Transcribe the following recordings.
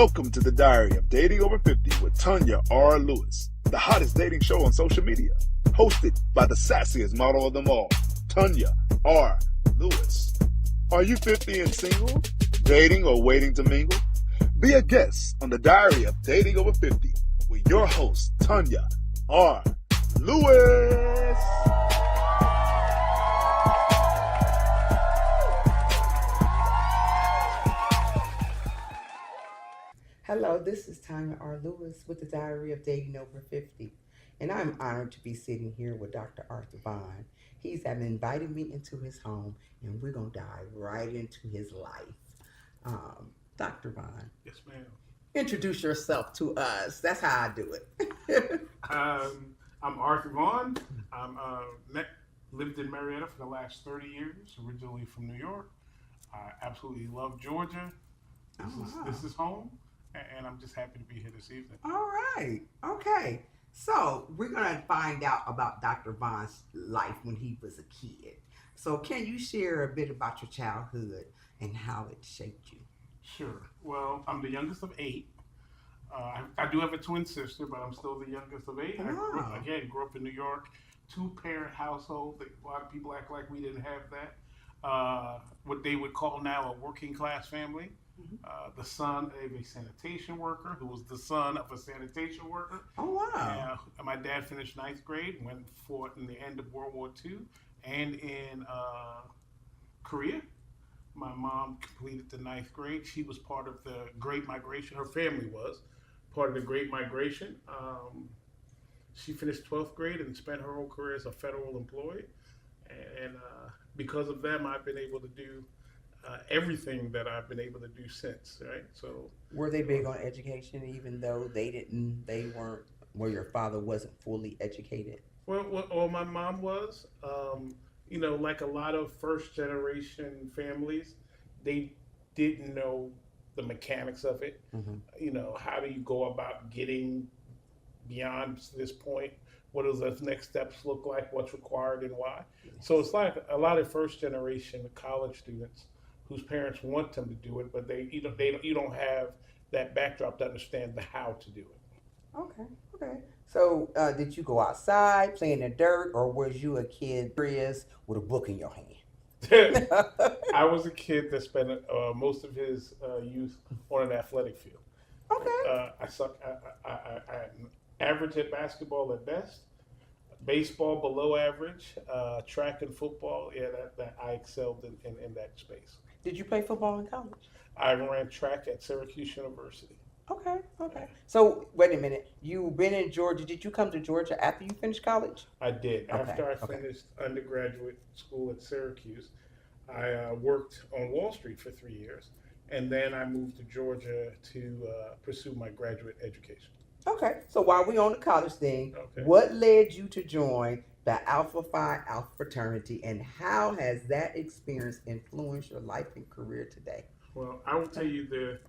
Welcome to the Diary of Dating Over 50 with Tanya R. Lewis, the hottest dating show on social media, hosted by the sassiest model of them all, Tanya R. Lewis. Are you 50 and single, dating or waiting to mingle? Be a guest on the Diary of Dating Over 50 with your host, Tanya R. Lewis. Hello, this is Tanya R. Lewis with the Diary of Dating Over 50, and I'm honored to be sitting here with Dr. Arthur Vaughn. He's invited me into his home, and we're going to dive right into his life. Dr. Vaughn, Yes, ma'am. introduce yourself to us. That's how I do it. I'm Arthur Vaughn. I'm lived in Marietta for the last 30 years, originally from New York. I absolutely love Georgia. This is home, and I'm just happy to be here this evening. All right. Okay. So we're going to find out about Dr. Vaughn's life when he was a kid. So can you share a bit about your childhood and how it shaped you? Sure. Well, I'm the youngest of 8. I do have a twin sister, but I'm still the youngest of 8. Wow. I grew up in New York, 2-parent household. A lot of people act like we didn't have that. What they would call now a working class family. The son of a sanitation worker who was the son of a sanitation worker. Oh, wow. My dad finished 9th grade, went fought in the end of World War II, and in Korea. My mom completed the 9th grade. She was part of the Great Migration. Her family was part of the Great Migration. She finished 12th grade and spent her whole career as a federal employee. And because of them, I've been able to do everything that I've been able to do since, right? So, Were they big on education, even though they weren't, where your father wasn't fully educated? well, my mom was, like a lot of first generation families, they didn't know the mechanics of it. Mm-hmm. How do you go about getting beyond this point? What does those next steps look like? What's required and why? Yes. So it's like a lot of first generation college students whose parents want them to do it, but you don't have that backdrop to understand the how to do it. Okay. So did you go outside, play in the dirt, or was you a kid curious with a book in your hand? I was a kid that spent most of his youth on an athletic field. Okay. I average at basketball at best, baseball below average, track and football. Yeah, that I excelled in that space. Did you play football in college? I ran track at Syracuse University. Okay. So wait a minute. You've been in Georgia. Did you come to Georgia after you finished college? I did. Okay, After I okay. finished undergraduate school at Syracuse, I worked on Wall Street for 3 years, and then I moved to Georgia to pursue my graduate education. Okay. So while we on the college thing, Okay. what led you to join the Alpha Phi Alpha fraternity, and how has that experience influenced your life and career today? Well, I will tell you the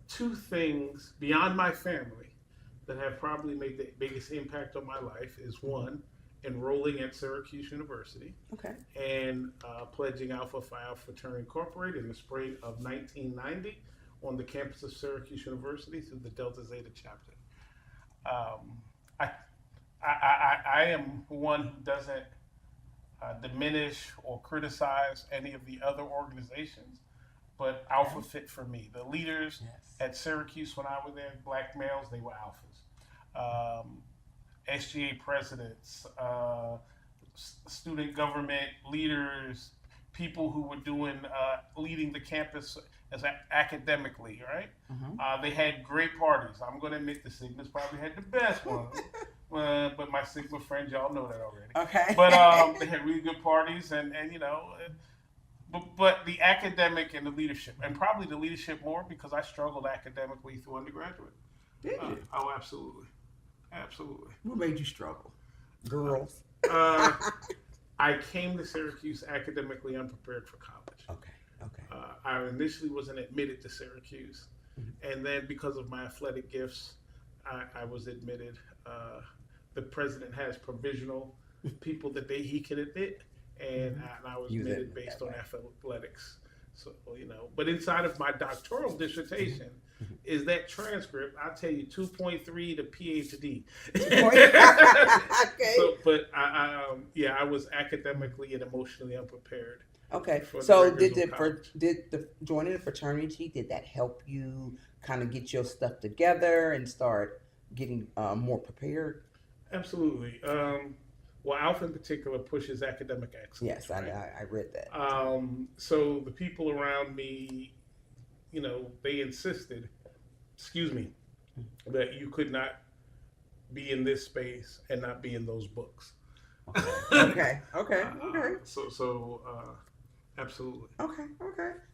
2 things beyond my family that have probably made the biggest impact on my life is 1, enrolling at Syracuse University Okay. and pledging Alpha Phi Alpha Fraternity Incorporated in the spring of 1990 on the campus of Syracuse University through the Delta Zeta chapter. I am one who doesn't diminish or criticize any of the other organizations, but Alpha fit for me. The leaders Yes. at Syracuse when I was there, black males, they were alphas. SGA presidents, student government leaders, people who were leading the campus as academically, right? Mm-hmm. They had great parties. I'm going to admit the Sigmas probably had the best ones. But my Sigma friends, y'all know that already. Okay. But they had really good parties, but the academic and the leadership, and probably the leadership more because I struggled academically through undergraduate. Did you? Oh, absolutely. What made you struggle? Girls. I came to Syracuse academically unprepared for college. Okay. I initially wasn't admitted to Syracuse, Mm-hmm. and then because of my athletic gifts, I was admitted. The president has provisional people that he can admit, and I was You was admitted admitted, based right. on athletics. So, but inside of my doctoral dissertation is that transcript. I'll tell you, 2.3 to PhD. Okay. So, but I was academically and emotionally unprepared. Okay. For the So rigors of college. did the joining the fraternity, did that help you kind of get your stuff together and start getting more prepared? Absolutely. Well, Alpha in particular pushes academic excellence. Yes, I read that. So the people around me, they insisted, excuse me, that you could not be in this space and not be in those books. Okay. So absolutely. Okay.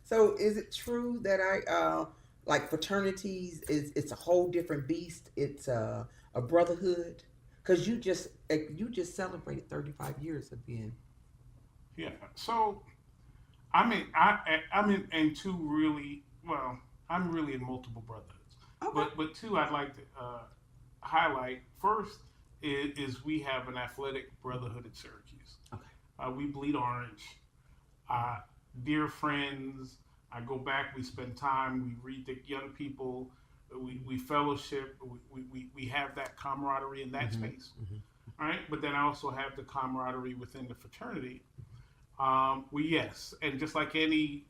So is it true that like fraternities it's a whole different beast? It's a brotherhood? Because you just celebrated 35 years of being. Yeah. So I'm in two really well. I'm really in multiple brotherhoods. Okay. But two I'd like to highlight. First is we have an athletic brotherhood at Syracuse. Okay. We bleed orange. Dear friends. I go back. We spend time. We read the young people. We fellowship. We have that camaraderie in that space. All right. But then I also have the camaraderie within the fraternity. Yes, and just like any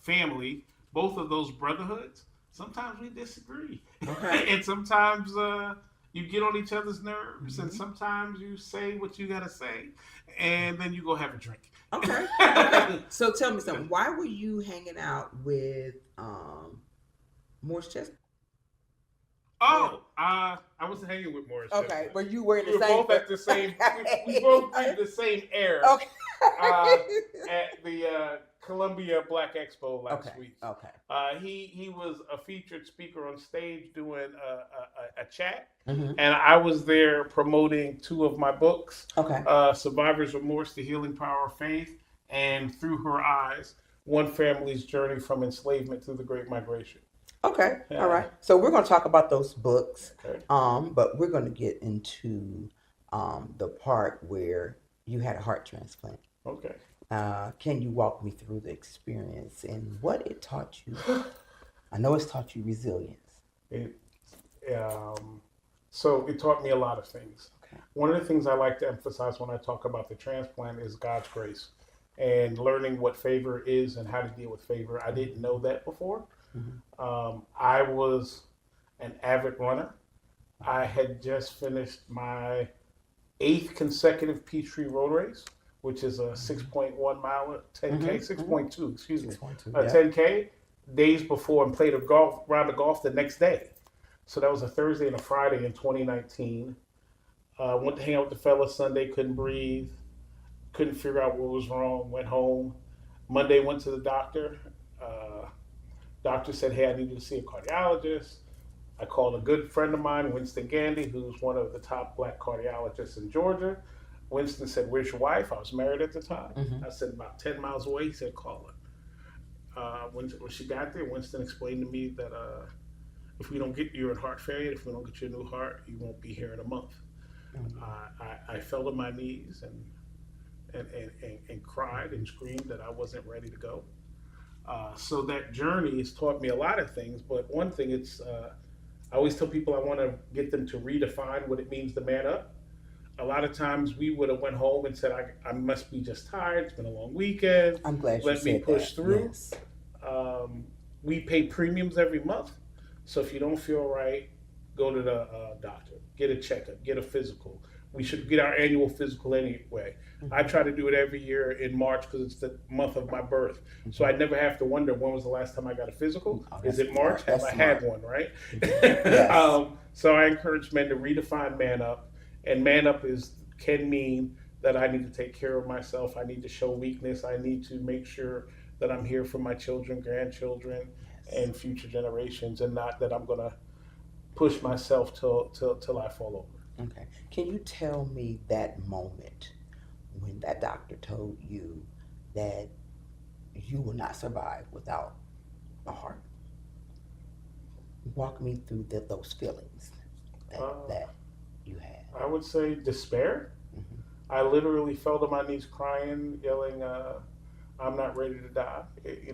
family, both of those brotherhoods, sometimes we disagree. Okay. And sometimes you get on each other's nerves, and sometimes you say what you gotta say, and then you go have a drink. Okay. So tell me something. Why were you hanging out with Morris Chestnut? Oh, I wasn't hanging with Morris. Okay, Chestnut. but you were in the We were same. both at the same. We both breathed the same air. Okay. At the Columbia Black Expo last week. Okay. He was a featured speaker on stage doing a chat, Mm-hmm. and I was there promoting two of my books, Okay. Survivor's Remorse, The Healing Power of Faith, and Through Her Eyes, One Family's Journey from Enslavement Through the Great Migration. Okay. Yeah. All right. So we're going to talk about those books, Okay. but we're going to get into the part where you had a heart transplant. Okay. Can you walk me through the experience and what it taught you? I know it's taught you resilience. So it taught me a lot of things. Okay. One of the things I like to emphasize when I talk about the transplant is God's grace and learning what favor is and how to deal with favor. I didn't know that before. Mm-hmm. I was an avid runner. I had just finished my 8th consecutive Peachtree Road Race, which is a 6.1 mile, 10K, 6.2, excuse me, 6.2, a yeah. 10K days before, and played a round of golf the next day. So that was a Thursday and a Friday in 2019. Went to hang out with the fellas Sunday, couldn't breathe, couldn't figure out what was wrong, went home. Monday went to the doctor. Doctor said, hey, I need you to see a cardiologist. I called a good friend of mine, Winston Gandy, who's one of the top black cardiologists in Georgia. Winston said, where's your wife? I was married at the time. Mm-hmm. I said, about 10 miles away. He said, call her. When she got there, Winston explained to me that if we don't get you in heart failure, if we don't get you a new heart, you won't be here in a month. Mm-hmm. I fell to my knees and cried and screamed that I wasn't ready to go. So that journey has taught me a lot of things, but one thing I always tell people I want to get them to redefine what it means to man up. A lot of times we would have went home and said, I must be just tired. It's been a long weekend. I'm glad you Let said me push that. through. Yes. We pay premiums every month. So if you don't feel right, go to the doctor, get a checkup, get a physical. We should get our annual physical anyway. Mm-hmm. I try to do it every year in March because it's the month of my birth. Mm-hmm. So I never have to wonder when was the last time I got a physical. Oh, is it March? Have I had one, right? Yes. So I encourage men to redefine man up. And man up can mean that I need to take care of myself. I need to show weakness. I need to make sure that I'm here for my children, grandchildren, and future generations, and not that I'm going to push myself till I fall over. Okay. Can you tell me that moment when that doctor told you that you will not survive without a heart? Walk me through those feelings that you had. I would say despair. Mm-hmm. I literally fell to my knees crying, yelling, I'm not ready to die.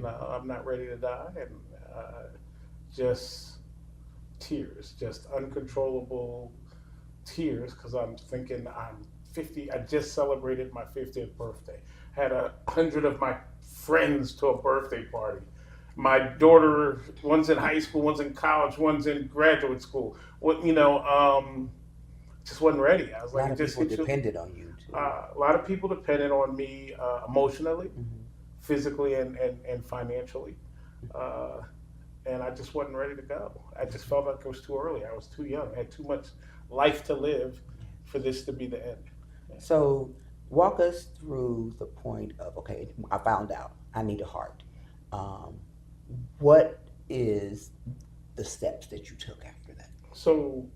I'm not ready to die, and just tears, just uncontrollable tears, because I'm thinking I'm 50. I just celebrated my 50th birthday. Had 100 of my friends to a birthday party. My daughter, one's in high school, one's in college, one's in graduate school. Just wasn't ready. I was A like, lot it of just people hit you. depended on you too. A lot of people depended on me emotionally, Mhm. physically, and financially. Uh, and I just wasn't ready to go. I just felt like it was too early. I was too young. I had too much life to live for this to be the end. So walk us through the point of, okay, I found out I need a heart. Um, what is the steps that you took after that? So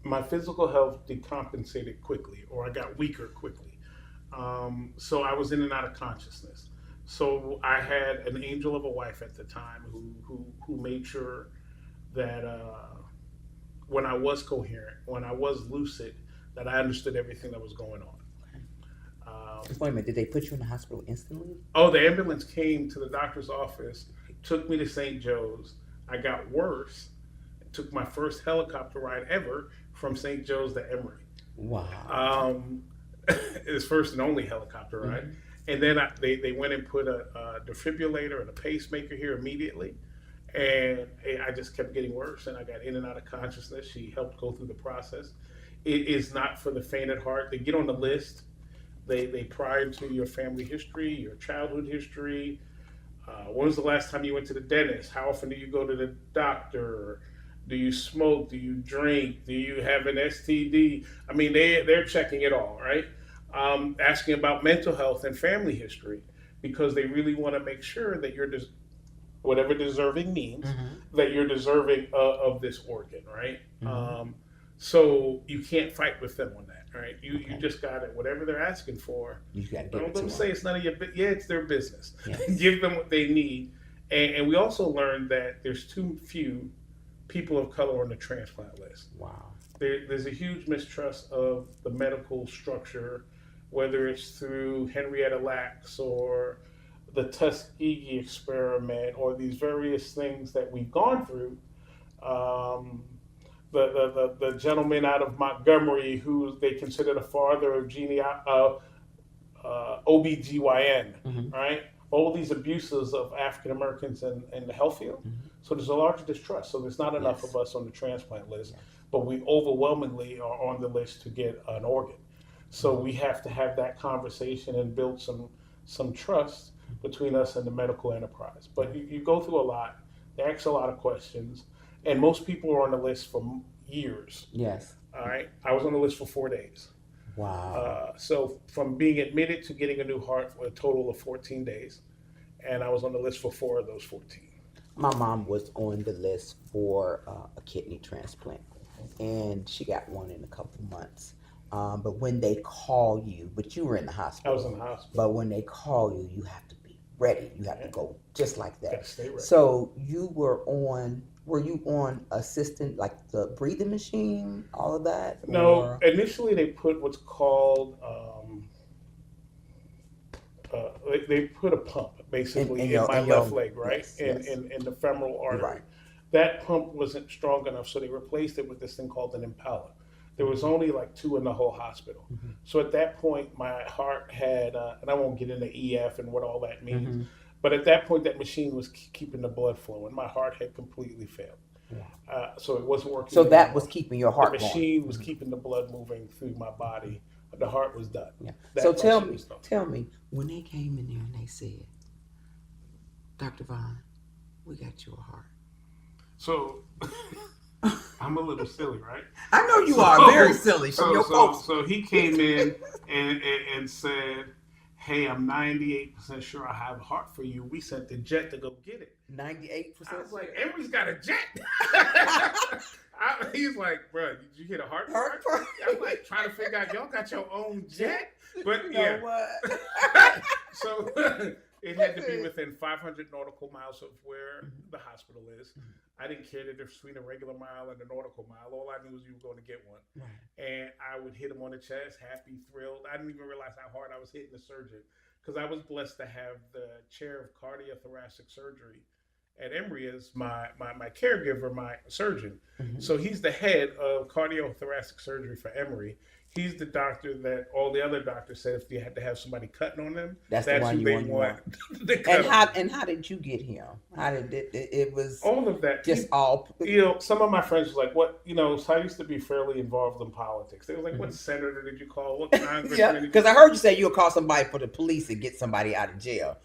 my physical health decompensated quickly, or I got weaker quickly. So I was in and out of consciousness. So I had an angel of a wife at the time who made sure that when I was coherent, when I was lucid, that I understood everything that was going on. Just wait a minute, did they put you in the hospital instantly? Oh, the ambulance came to the doctor's office, took me to St. Joe's. I got worse. Took my first helicopter ride ever from St. Joe's to Emory. Wow. Um, his first and only helicopter ride. Mhm. And then they went and put a defibrillator and a pacemaker here immediately. And I just kept getting worse, and I got in and out of consciousness. She helped go through the process. It is not for the faint at heart. They get on the list. They pry into your family history, your childhood history. When was the last time you went to the dentist? How often do you go to the doctor? Do you smoke? Do you drink? Do you have an STD? I mean, they're checking it all, right? Asking about mental health and family history, because they really want to make sure that you're whatever deserving means, Mhm. that you're deserving of this organ, right? Mhm. So you can't fight with them on that, right? You Okay. just got it. Whatever they're asking for, You got to give don't it to them them. say it's none of your yeah, it's their business. Yes. Give them what they need. And we also learned that there's too few people of color on the transplant list. Wow. There's a huge mistrust of the medical structure, whether it's through Henrietta Lacks or the Tuskegee experiment or these various things that we've gone through. Um, the gentleman out of Montgomery who they consider the father of OBGYN, Mhm. right? All these abuses of African Americans in the health field. Mhm. So there's a large distrust. So there's not enough Yes. of us on the transplant list, Yes. but we overwhelmingly are on the list to get an organ. So we have to have that conversation and build some trust between us and the medical enterprise. But you go through a lot. They ask a lot of questions, and most people are on the list for years. Yes. All right, I was on the list for 4 days. Wow. So from being admitted to getting a new heart for a total of 14 days, and I was on the list for 4 of those 14. My mom was on the list for a kidney transplant, and she got one in a couple months. But when they call you, but you were in the I hospital. was in the hospital. But when they call you, you have to be ready. You have to Yeah. go just like Got to that. stay ready. So were you on assistant, like the breathing machine, all of that? No, Or initially they put what's called they put a pump basically in my left leg, right, yes, yes. in the femoral artery. Right. That pump wasn't strong enough, so they replaced it with this thing called an Impala. There was only like 2 in the whole hospital. Mhm. So at that point, my heart had, and I won't get into EF and what all that means, Mhm. but at that point, that machine was keeping the blood flowing. My heart had completely failed. So it wasn't working. So that anymore. was keeping your The heart going. machine was keeping the blood moving through my body. The heart was done. Yeah. That So function was done. tell me, when they came in there and they said, Dr. Vaughn, we got you a heart. So I'm a little silly, right? I know you So- are very silly from your folks. So he came in and said, "Hey, I'm 98% sure I have a heart for you. We sent the jet to go get it." 98%. I was like, "Emory's got a jet." He's like, "Bro, did you hit a heart Heart part?" part? I'm like trying to figure out, y'all got your own jet, but You know yeah. what? So it had to be within 500 nautical miles of where the hospital is. I didn't care the difference between a regular mile and a nautical mile. All I knew was you were going to get one. Right. And I would hit him on the chest, happy, thrilled. I didn't even realize how hard I was hitting the surgeon, because I was blessed to have the chair of cardiothoracic surgery at Emory as my caregiver, my surgeon. Mhm. So he's the head of cardiothoracic surgery for Emory. He's the doctor that all the other doctors said if they had to have somebody cutting on them, That's the that's one who you they want. want to cut on. And how did you get him? How did it was All of that. just all Some of my friends were like, what, so I used to be fairly involved in politics. They were like, what Mhm. senator did you call? What congressman yeah. did you Because I heard you say you'll call somebody for the police and get somebody out of jail.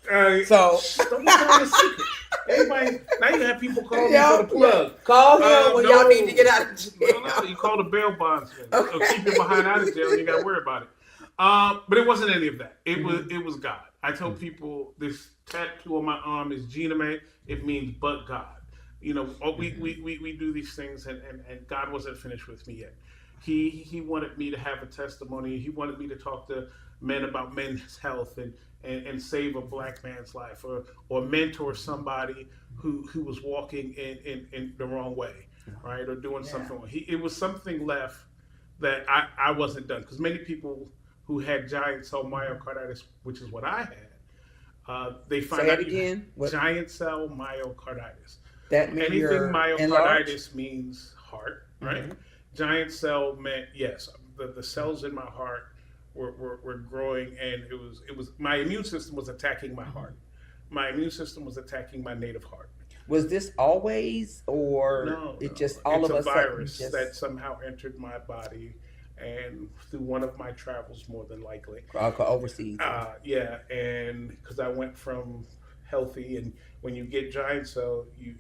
So don't be telling a secret. Everybody, now you have people call me Yeah, for the plug. call him when y'all no. need to get out of jail. No, you call the bail bondsman. Okay. Or keep you behind out of jail. And you got to worry about it. But it wasn't any of that. It was God. I tell people this tattoo on my arm is Gina May. It means but God. We do these things, and God wasn't finished with me yet. He wanted me to have a testimony. He wanted me to talk to men about men's health and save a black man's life, or mentor somebody who was walking in the wrong way, right, or doing something wrong. It was something left that I wasn't done, because many people who had giant cell myocarditis, which is what I had, they find Say out it again. What? giant cell myocarditis. That means Anything you're myocarditis enlarged? means heart, right? Mhm. Giant cell meant yes, the cells in my heart were growing, and it was my immune system was attacking my heart. My immune system was attacking my native heart. Was this always, or No, it no. just all It's of a a sudden virus just that somehow entered my body, and through one of my travels, more than likely. overseas? Yeah, and because I went from healthy, and when you get giant cell, you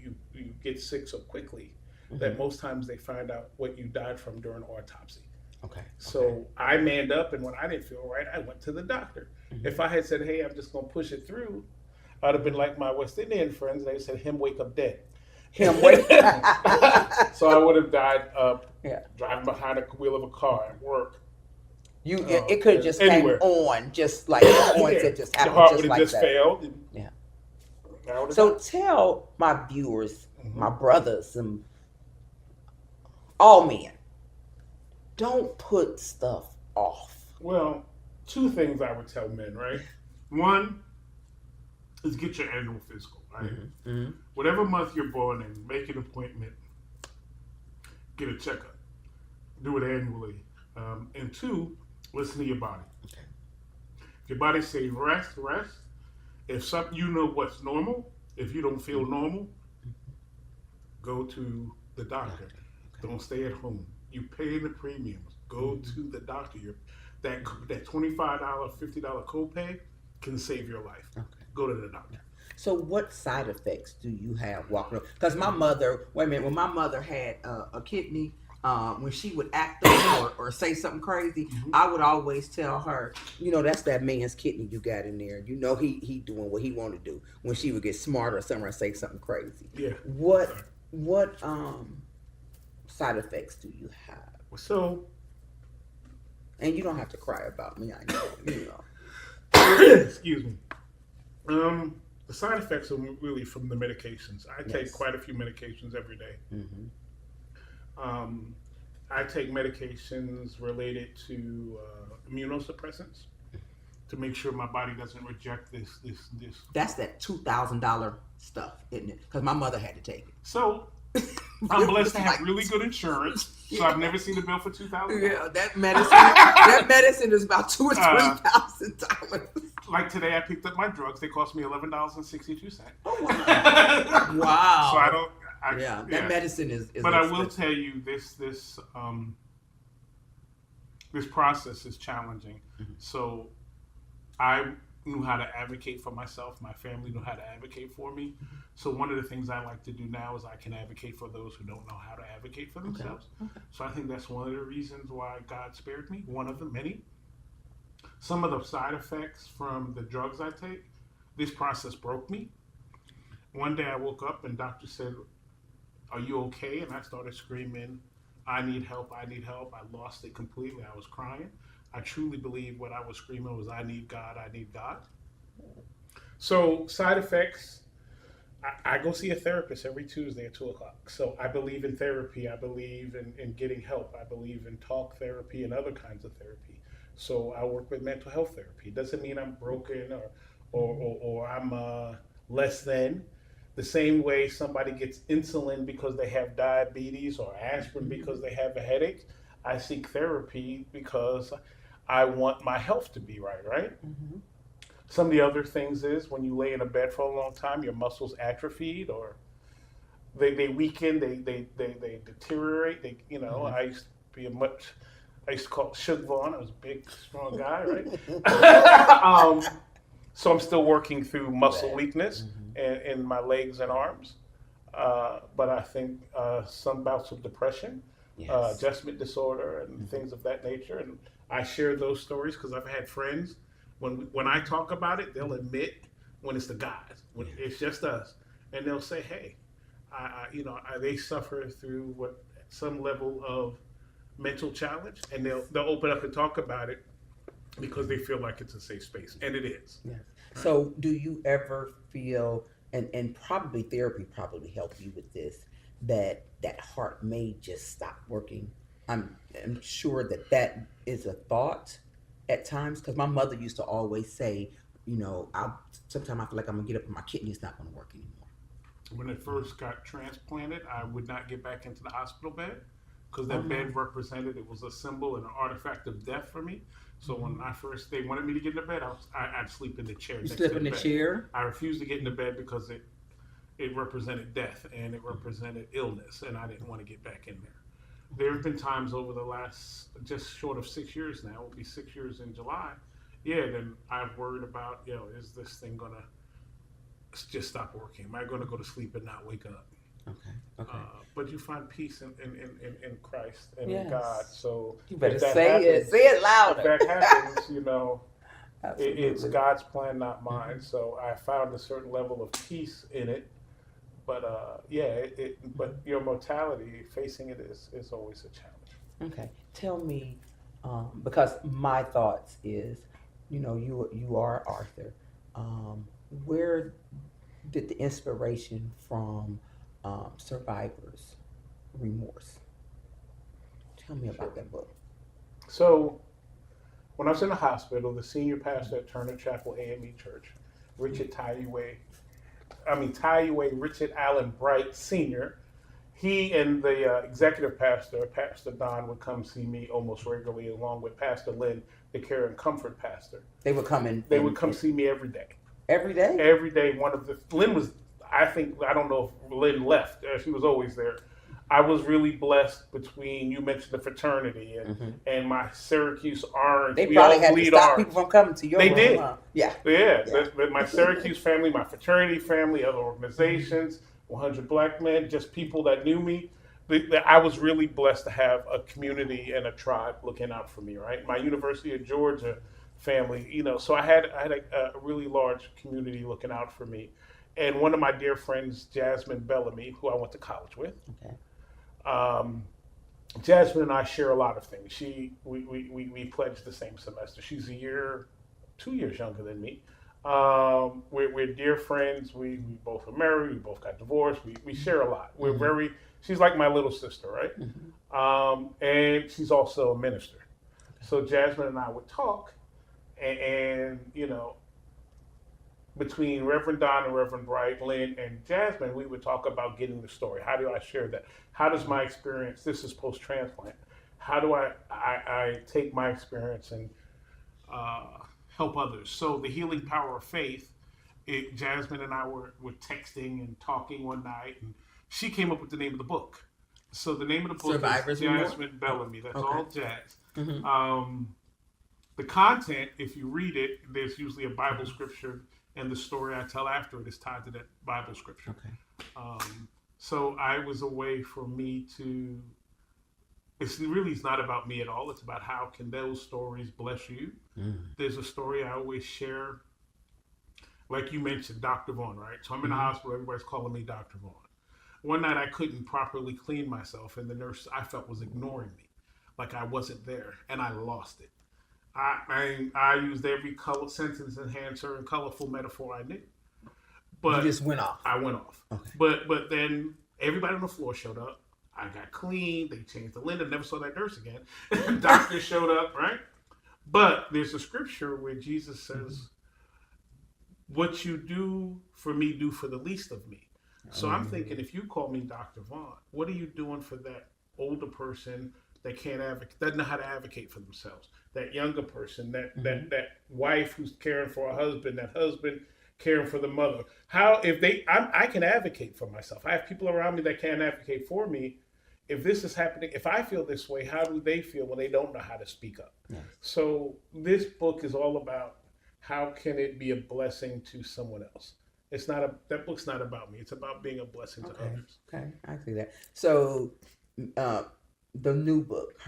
get sick so quickly that most times they find out what you died from during autopsy. Okay. So I manned up, and when I didn't feel right, I went to the doctor. Mhm. If I had said, "Hey, I'm just gonna push it through," I'd have been like my West Indian friends. They said, "Him wake up dead." Him wake- So I would have died Yeah. driving behind the wheel of a car at work. It could have just Anywhere. came on, just like on Yeah. it just The happened, heart just would have like just that. failed. And Yeah. I would've So died. tell my viewers, Mhm. my brothers, and all men, don't put stuff off. Well, two things I would tell men, right? One is get your annual physical, right? Mm-hmm. Whatever month you're born in, make an appointment, get a checkup, do it annually. And two, listen to your body. Okay. If your body says rest. If something you know what's normal, if you don't feel normal, go to the doctor. Don't stay at home. You pay the premiums. Go to the doctor. That $25, $50 copay can save your life. Okay. Go to the doctor. So what side effects do you have walking around? Because my mother, wait a minute, when my mother had a kidney, when she would act up or say something crazy, I would always tell her, that's that man's kidney you got in there. He doing what he want to do. When she would get smart or something or say something crazy. Yeah. What side effects do you have? So, And you don't have to cry about me. I know. excuse me. The side effects are really from the medications. I take Yes. quite a few medications every day. Mm-hmm. I take medications related to immunosuppressants to make sure my body doesn't reject this. That's that $2,000 stuff, isn't it? Because my mother had to take it. So I'm blessed to have really good insurance. So I've never seen a bill for $2,000. Yeah, that medicine is about $2,000 or $3,000. Like today, I picked up my drugs. They cost me $11.62. Oh wow! Wow. So I don't. That medicine is. But I will expensive. tell you this process is challenging. Mhm. So I knew how to advocate for myself. My family knew how to advocate for me. So one of the things I like to do now is I can advocate for those who don't know how to advocate for themselves. Okay. So I think that's one of the reasons why God spared me. One of the many. Some of the side effects from the drugs I take, this process broke me. One day I woke up and doctor said, "Are you okay?" And I started screaming, I need help. I lost it completely. I was crying. I truly believe what I was screaming was, I need God. So side effects, I go see a therapist every Tuesday at 2:00. So I believe in therapy. I believe in getting help. I believe in talk therapy and other kinds of therapy. So I work with mental health therapy. It doesn't mean I'm broken or I'm less than. The same way somebody gets insulin because they have diabetes or aspirin because they have a headache, I seek therapy because I want my health to be right, right? Mm-hmm. Some of the other things is when you lay in a bed for a long time, your muscles atrophied or they weaken, they deteriorate. Mm-hmm. I used to call it Suge Vaughn. I was a big, strong guy, right? So I'm still working through muscle weakness in my legs and arms. But I think some bouts of depression, Yes. adjustment disorder, and Mm-hmm. things of that nature. And I share those stories because I've had friends. When I talk about it, they'll admit when it's the guys, when Yeah. it's just us, and they'll say, "Hey, they suffer through what some level of mental challenge, and they'll open up and talk about it because they feel like it's a safe space, and it is." Yes. Right? So, do you ever feel, and probably therapy probably helped you with this, that that heart may just stop working? I'm sure that that is a thought at times because my mother used to always say, I sometimes I feel like I'm gonna get up and my kidney's not gonna work anymore. When it first got transplanted, I would not get back into the hospital bed because Oh that no. bed represented it was a symbol and an artifact of death for me. So when Mm-hmm. I first they wanted me to get in the bed, I'd sleep in the chair You next sleep to in the the bed. chair. I refused to get in the bed because it represented death and it represented illness, and I didn't want to get back in there. There have been times over the last just short of 6 years now, it'll be 6 years in July. Yeah, then I've worried about, is this thing gonna just stop working? Am I gonna go to sleep and not wake up? Okay. Okay. But you find peace in Christ and in God. Yes. So You better if that say it. happens, Say it if louder. that happens, it's Absolutely. God's plan, not mine. Mhm. So I found a certain level of peace in it. But but your mortality, facing it is always a challenge. Okay. Tell me, because my thoughts is, you are Arthur. Where did the inspiration from Survivor's Remorse? Tell me Sure. about that book. So when I was in the hospital, the senior pastor at Turner Chapel AME Church, Richard Richard Allen Bright Sr., he and the executive pastor, Pastor Don, would come see me almost regularly, along with Pastor Lynn, the care and comfort pastor. They would come in They would come see me every day. every day. Every day, Lynn was, I don't know if Lynn left. She was always there. I was really blessed between, you mentioned the fraternity Mhm. and my Syracuse Orange. They We probably all had to bleed stop orange. people from coming to your They room. did. Huh? Yeah. Yeah, Yeah. my Syracuse family, my fraternity family, other organizations, 100 Black Men, just people that knew me. I was really blessed to have a community and a tribe looking out for me, right? My University of Georgia family, so I had a really large community looking out for me. And one of my dear friends, Jasmine Bellamy, who I went to college with, Okay. um, Jasmine and I share a lot of things. We pledged the same semester. She's 2 years younger than me. We're dear friends. We both are married. We both got divorced. We share a lot. Mhm. She's like my little sister, right? Mhm. And she's also a minister. So Jasmine and I would talk, and between Reverend Don and Reverend Bright, Lynn, and Jasmine, we would talk about getting the story. How do I share that? How does my experience, this is post-transplant, how do I take my experience and help others? So the healing power of faith, Jasmine and I were texting and talking one night, and she came up with the name of the book. So the name of the book Survivor's is Remorse? Jasmine Bellamy. That's Okay. all jazz. Mhm. The content, if you read it, there's usually a Bible scripture, and the story I tell after it is tied to that Bible scripture. Okay. So I was a way for me to. It's not about me at all. It's about how can those stories bless you. Mm. There's a story I always share, like you mentioned, Dr. Vaughn, right? So I'm in the Mhm. hospital. Everybody's calling me Dr. Vaughn. One night I couldn't properly clean myself, and the nurse I felt was ignoring me, like I wasn't there, and I lost it. I used every color sentence enhancer and colorful metaphor I knew, You but just went off. I went off. Okay. But then everybody on the floor showed up. I got clean. They changed the linen. Never saw that nurse again. Doctor showed up, right? But there's a scripture where Jesus says, "What you do for me, do for the least of me." So I'm thinking, if you call me Dr. Vaughn, what are you doing for that older person that can't advocate, doesn't know how to advocate for themselves? That younger person, that wife who's caring for a husband, that husband caring for the mother. How if I can advocate for myself. I have people around me that can't advocate for me. If this is happening, if I feel this way, how do they feel when they don't know how to speak up? Yes. So this book is all about how can it be a blessing to someone else. That book's not about me. It's about being a blessing to others. Okay, I see that. So, the new book,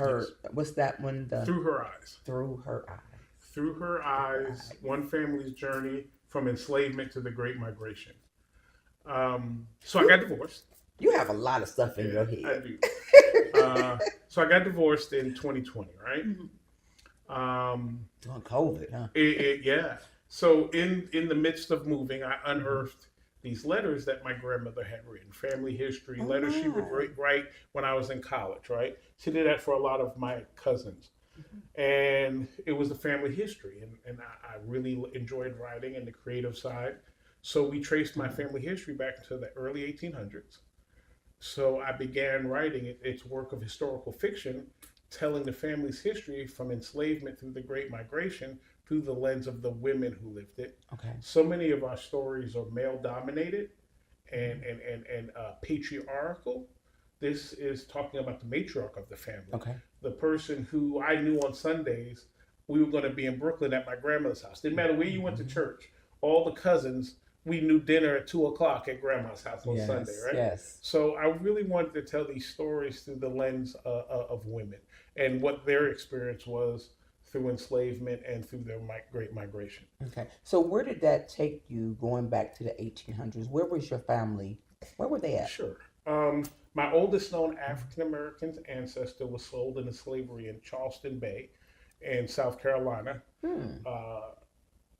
what's that one? Through Her Eyes. Through Her Eyes. Through Her Eyes, one family's journey from enslavement to the Great Migration. So I got divorced. You have a lot of stuff in your head. I do. So I got divorced in 2020, right? During COVID, huh? Yeah. So in the midst of moving, I unearthed these letters that my grandmother had written, family history, letters she would write when I was in college, right? She did that for a lot of my cousins. And it was the family history. And I really enjoyed writing and the creative side. So we traced my family history back to the early 1800s. So I began writing its work of historical fiction, telling the family's history from enslavement through the Great Migration through the lens of the women who lived it. Okay. So many of our stories are male dominated and patriarchal. This is talking about the matriarch of the family. Okay. The person who I knew on Sundays, we were going to be in Brooklyn at my grandmother's house. Didn't matter where you went to church, all the cousins, we knew dinner at 2:00 at grandma's house on Sunday, right? Yes. So I really wanted to tell these stories through the lens of women and what their experience was through enslavement and through their Great Migration. Okay. So where did that take you going back to the 1800s? Where was your family? Where were they at? Sure. My oldest known African-American ancestor was sold into slavery in Charleston Bay in South Carolina.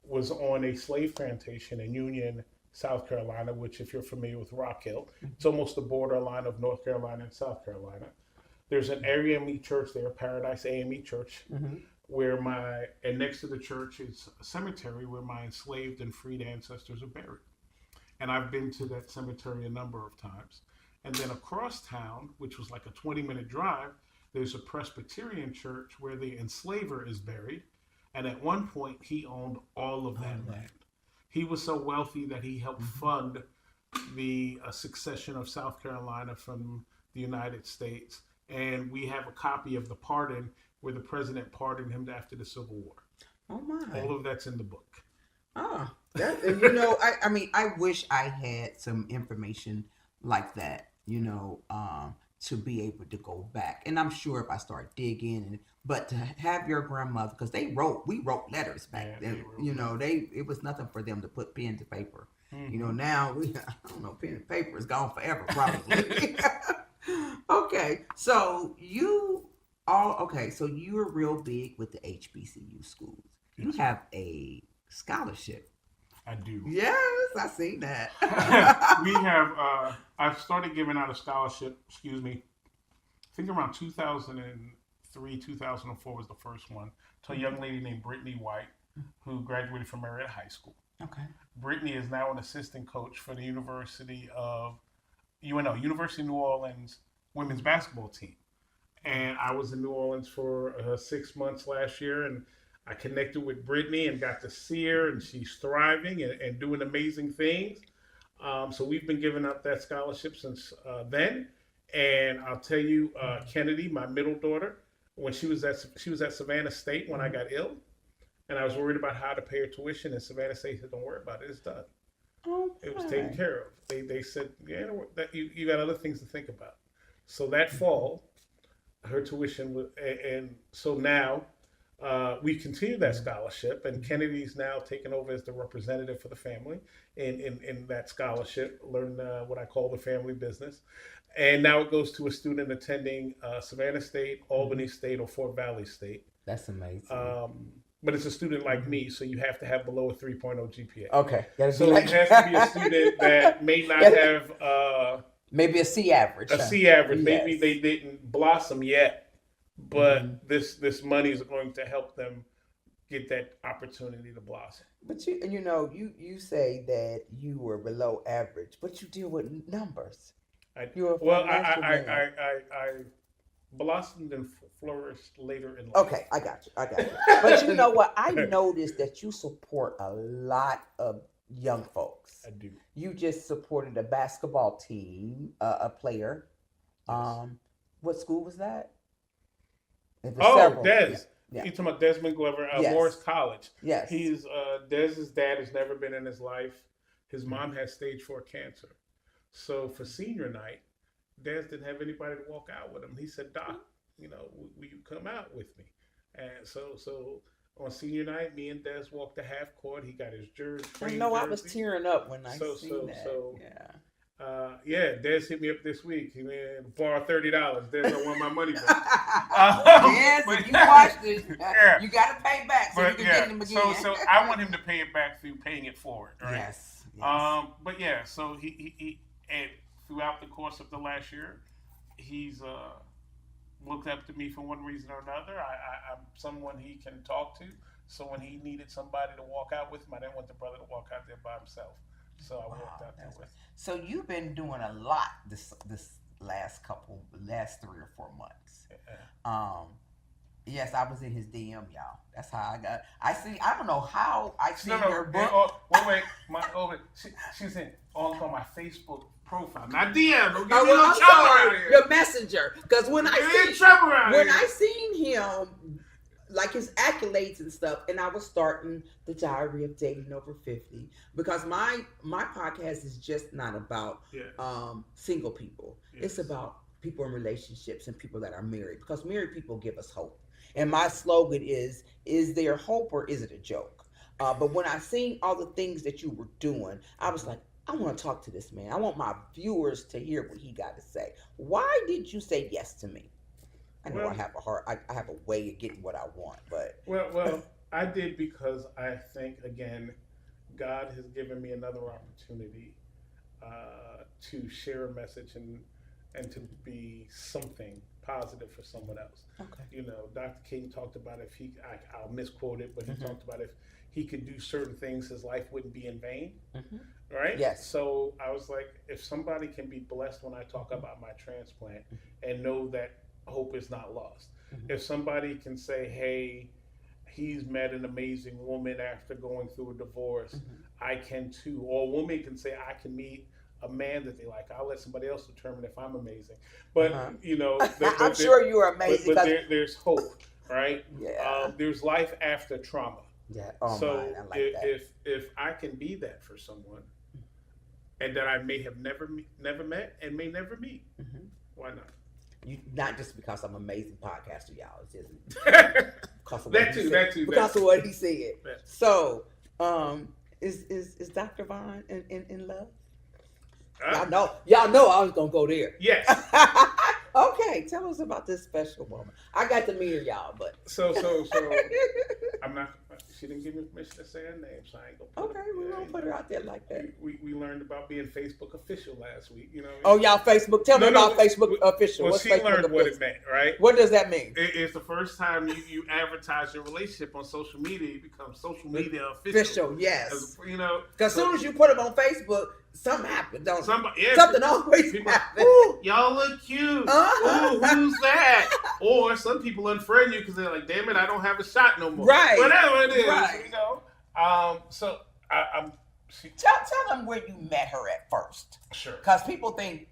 Was on a slave plantation in Union, South Carolina, which if you're familiar with Rock Hill, it's almost the borderline of North Carolina and South Carolina. There's an AME church there, Paradise AME Church, where and next to the church is a cemetery where my enslaved and freed ancestors are buried. And I've been to that cemetery a number of times. And then across town, which was like a 20-minute drive, there's a Presbyterian church where the enslaver is buried. And at one point, he owned all of that land. He was so wealthy that he helped fund the succession of South Carolina from the United States. And we have a copy of the pardon where the president pardoned him after the Civil War. Oh, my. All of that's in the book. I mean, I wish I had some information like that, to be able to go back. And I'm sure if I start digging, but to have your grandmother, because we wrote letters back then, it was nothing for them to put pen to paper. Now I don't know, pen and paper is gone forever, probably. Okay, so so you're real big with the HBCU schools. You have a scholarship. I do. Yes, I see that. We have, I've started giving out a scholarship, I think around 2003, 2004 was the first one, to a young lady named Brittany White, who graduated from Marietta High School. Okay. Brittany is now an assistant coach for the University of University of New Orleans women's basketball team. And I was in New Orleans for 6 months last year, and I connected with Brittany and got to see her, and she's thriving and doing amazing things. So we've been giving out that scholarship since then. And I'll tell you, Kennedy, my middle daughter, when she was at Savannah State when I got ill, and I was worried about how to pay her tuition, and Savannah State said, "Don't worry about it, it's done." Okay. It was taken care of. They said, "Yeah, that you got other things to think about." So that fall, her tuition was, and so now. We continue that scholarship, and Kennedy's now taken over as the representative for the family in that scholarship, learn what I call the family business. And now it goes to a student attending Savannah State, Albany State, or Fort Valley State. That's amazing. But it's a student like me, so you have to have below a 3.0 GPA. Okay. So it has to be a student that may not have... maybe a C average. A C average. Yes. Maybe they didn't blossom yet. But this money is going to help them get that opportunity to blossom. But you say that you were below average, but you deal with numbers. You're a financial man. I blossomed and flourished later in life. Okay, I got you. But you know what? I noticed that you support a lot of young folks. I do. You just supported a basketball team, a player. Yes. What school was that? It was Oh, several. Des. Yeah. You talking about Desmond Glover, Yes. Morris College. Yes. He's Dez's dad has never been in his life. His mom has stage 4 cancer. So for senior night, Dez didn't have anybody to walk out with him. He said, Doc, will you come out with me? And so on senior night, me and Dez walked the half court. He got his jersey. I know I was tearing up when I seen that. Yeah. Dez hit me up this week. He borrowed $30. Dez, I want my money back. Yes, if you watched it, you got to pay back so you can get them again. So I want him to pay it back through paying it forward, right? Yes. But yeah, so he and throughout the course of the last year, he's looked up to me for one reason or another. I'm someone he can talk to. So when he needed somebody to walk out with him, I didn't want the brother to walk out there by himself. So I walked out there with him. So you've been doing a lot this last 3 or 4 months. Yes, I was in his DM, y'all. That's how I don't know how I see her book. Wait. She's on my Facebook profile. Not DM. Don't get me no trouble around here. Your messenger. Because when I seen him, like his accolades and stuff, and I was starting the Diary of Dating Over 50, because my podcast is just not about single people. Yes. It's about people in relationships and people that are married, because married people give us hope. And my slogan is there hope or is it a joke? But when I seen all the things that you were doing, I was like, I want to talk to this man. I want my viewers to hear what he got to say. Why did you say yes to me? I know I have a way of getting what I want, but well, I did because I think, again, God has given me another opportunity to share a message and to be something positive for someone else. Okay. Dr. King talked about I'll misquote it, but he talked about if he could do certain things, his life wouldn't be in vain. Right? Yes. So I was like, if somebody can be blessed when I talk about my transplant and know that hope is not lost. If somebody can say, hey, he's met an amazing woman after going through a divorce, I can too. Or a woman can say, I can meet a man that they like. I'll let somebody else determine if I'm amazing. But, I'm sure you're amazing. But there's hope, right? Yeah. There's life after trauma. Yeah. So I like that. if I can be that for someone, and that I may have never met and may never meet, why not? Not just because I'm an amazing podcaster, y'all. It's just because of that too. what he said. Yeah. So, is Dr. Vaughn in love? Y'all know I was gonna go there. Yes. Okay, tell us about this special woman. I got to meet her, y'all, but so I'm not. She didn't give me permission to say her name, so I ain't gonna. Okay, we won't put her out there like that. We learned about being Facebook official last week. Oh, y'all Facebook. Tell me about Facebook official. Well, What's she Facebook learned official? what it meant, right? What does that mean? It's the first time you advertise your relationship on social media. You become social media official. Yes. Because as soon as you put them on Facebook, something happens, don't it? Something always people, happens. Ooh, y'all look cute. Ooh, who's that? Or some people unfriend you because they're like, damn it, I don't have a shot no more. Right. Whatever it is, Right. So I'm. Tell them where you met her at first. Sure. Because people think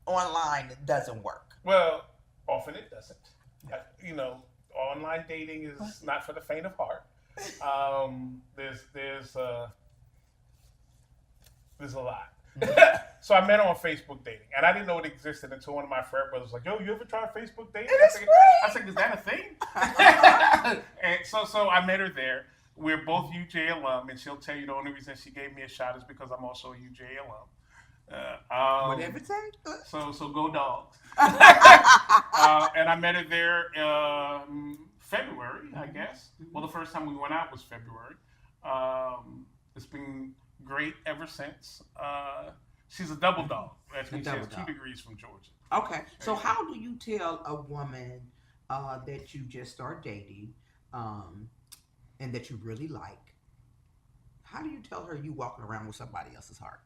online it doesn't work. Well, often it doesn't. Online dating is not for the faint of heart. There's a lot. So I met her on Facebook dating, and I didn't know it existed until one of my frat brothers was like, "Yo, you ever tried Facebook dating?" I said, "Is that a thing?" And so I met her there. We're both UJ alum, and she'll tell you the only reason she gave me a shot is because I'm also a UJ alum. Whatever it takes. So go Dogs. And I met her there February, I guess. Well, the first time we went out was February. It's been great ever since. She's a double dog. That means she has 2 degrees from Georgia. Okay. So how do you tell a woman that you just start dating and that you really like, how do you tell her you walking around with somebody else's heart?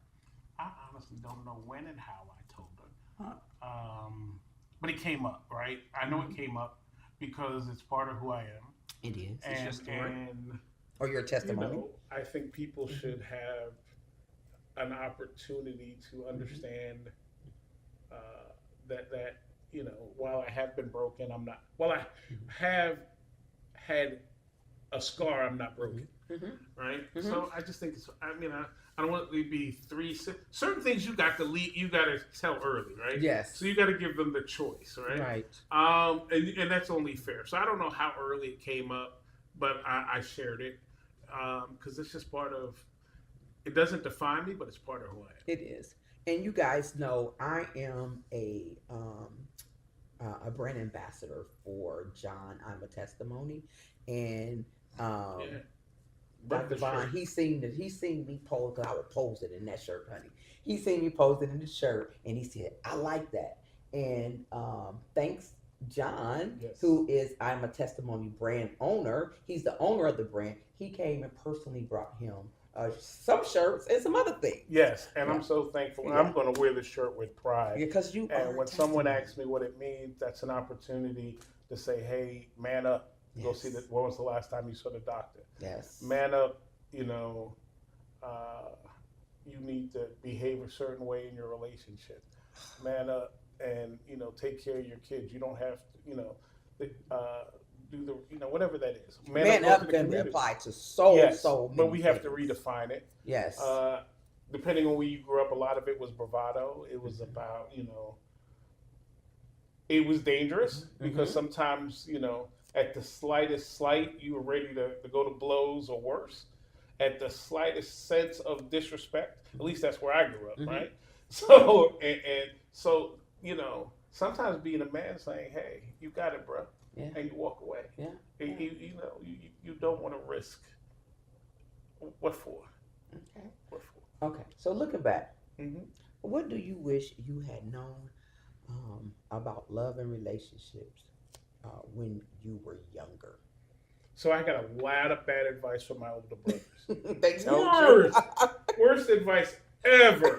I honestly don't know when and how I told her. Huh? But it came up, right? I know it came up because it's part of who I am. It is. It's your story. And Or your you testimony. know, I think people should have an opportunity to understand that you know, while I have been broken, I'm not. While I have had a scar, I'm not broken. Right. So I just think it's. I mean, I don't want it to be certain things you got to lead. You got to tell early, right? Yes. So you got to give them the choice, right? Right. And that's only fair. So I don't know how early it came up, but I shared it because it's just part of. It doesn't define me, but it's part of who I am. It is. And you guys know I am a brand ambassador for John. I'm a testimony, and Yeah. Dr. Vaughn, he seen me pose, because I would pose it in that shirt, honey. He seen me pose it in the shirt, and he said, I like that. And thanks, John, Yes. who is I'm a testimony brand owner. He's the owner of the brand. He came and personally brought him some shirts and some other things. Yes, and Yeah. I'm so thankful. Yeah. I'm going to wear this shirt with pride. Because you are And when someone asks me what it means, that's an opportunity to say, "Hey, man up. Go see that. When was the last time you saw the doctor? Yes. Man up. You know, you need to behave a certain way in your relationship. Man up, and you know, take care of your kids. You don't have to, you know, do the, you know, whatever that is. Man go up to the can community. apply to Yes, so many but we have to things. redefine it. Yes. Depending on where you grew up, a lot of it was bravado. It was about, you know, it was dangerous because sometimes, you know, at the slightest slight, you were ready to go to blows or worse. At the slightest sense of disrespect, at least that's where I grew up, right? So, and so, you know, sometimes being a man saying, "Hey, you got it, bro," Yeah. and you walk away. Yeah. You know, you don't want to risk. What for? Okay. What for? Okay. So looking back, Mm-hmm. what do you wish you had known about love and relationships when you were younger? So I got a lot of bad advice from my older brothers. They told Worst advice ever.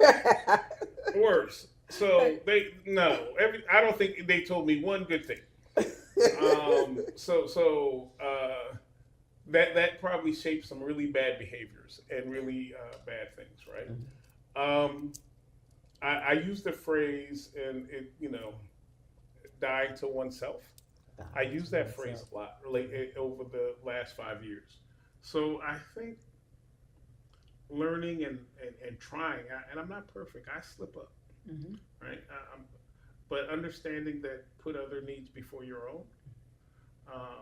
Worst. So I don't think they told me one good thing. That probably shaped some really bad behaviors and really bad things, right? I use the phrase, and it, you know, dying to oneself. I use that phrase a lot over the last 5 years. So I think learning and trying, and I'm not perfect. I slip up, right? But understanding that put other needs before your own.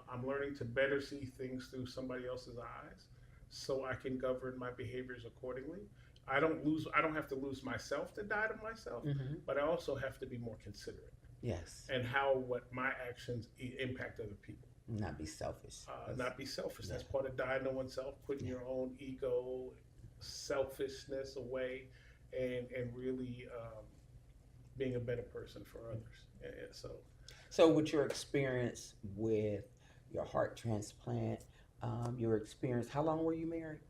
I'm learning to better see things through somebody else's eyes, so I can govern my behaviors accordingly. I don't have to lose myself to die to myself, but I also have to be more considerate. Yes. And what my actions impact other people. Not be selfish. Not be selfish. That's Yeah. part of dying to oneself, putting your own ego, selfishness away, and really being a better person for others. And so with your experience with your heart transplant, your experience, how long were you married?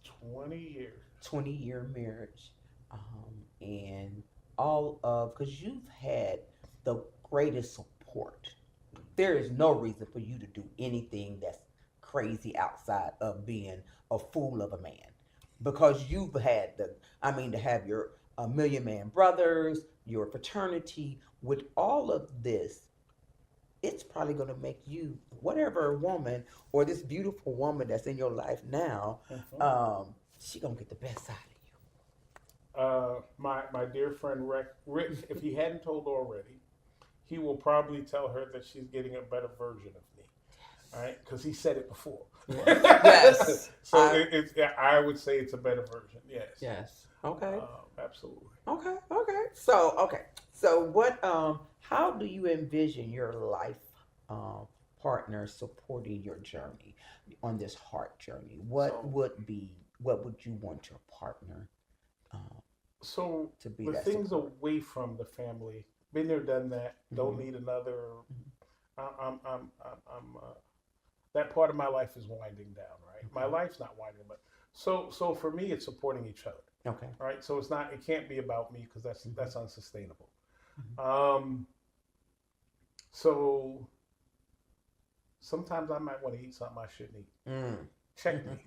20 years. 20-year marriage. And all of, because you've had the greatest support. There is no reason for you to do anything that's crazy outside of being a fool of a man, because you've had to have your Million Man Brothers, your fraternity, with all of this. It's probably going to make you, whatever woman or this beautiful woman that's in your life now, she going to get the best side of you. My dear friend Rick, if he hadn't told already, he will probably tell her that she's getting a better version of me. All right, because he said it before. Yes. So I would say it's a better version. Yes. Yes. Okay. Absolutely. Okay. So what? How do you envision your life partner supporting your journey on this heart journey? What would you want your partner to be? The that things support? away from the family. Been there, done that. Don't need another. that part of my life is winding down, right? My life's not winding down. So for me, it's supporting each other, Okay. right? So it can't be about me because that's unsustainable. Mhm. So sometimes I might want to eat something I shouldn't eat. Mm. Check me.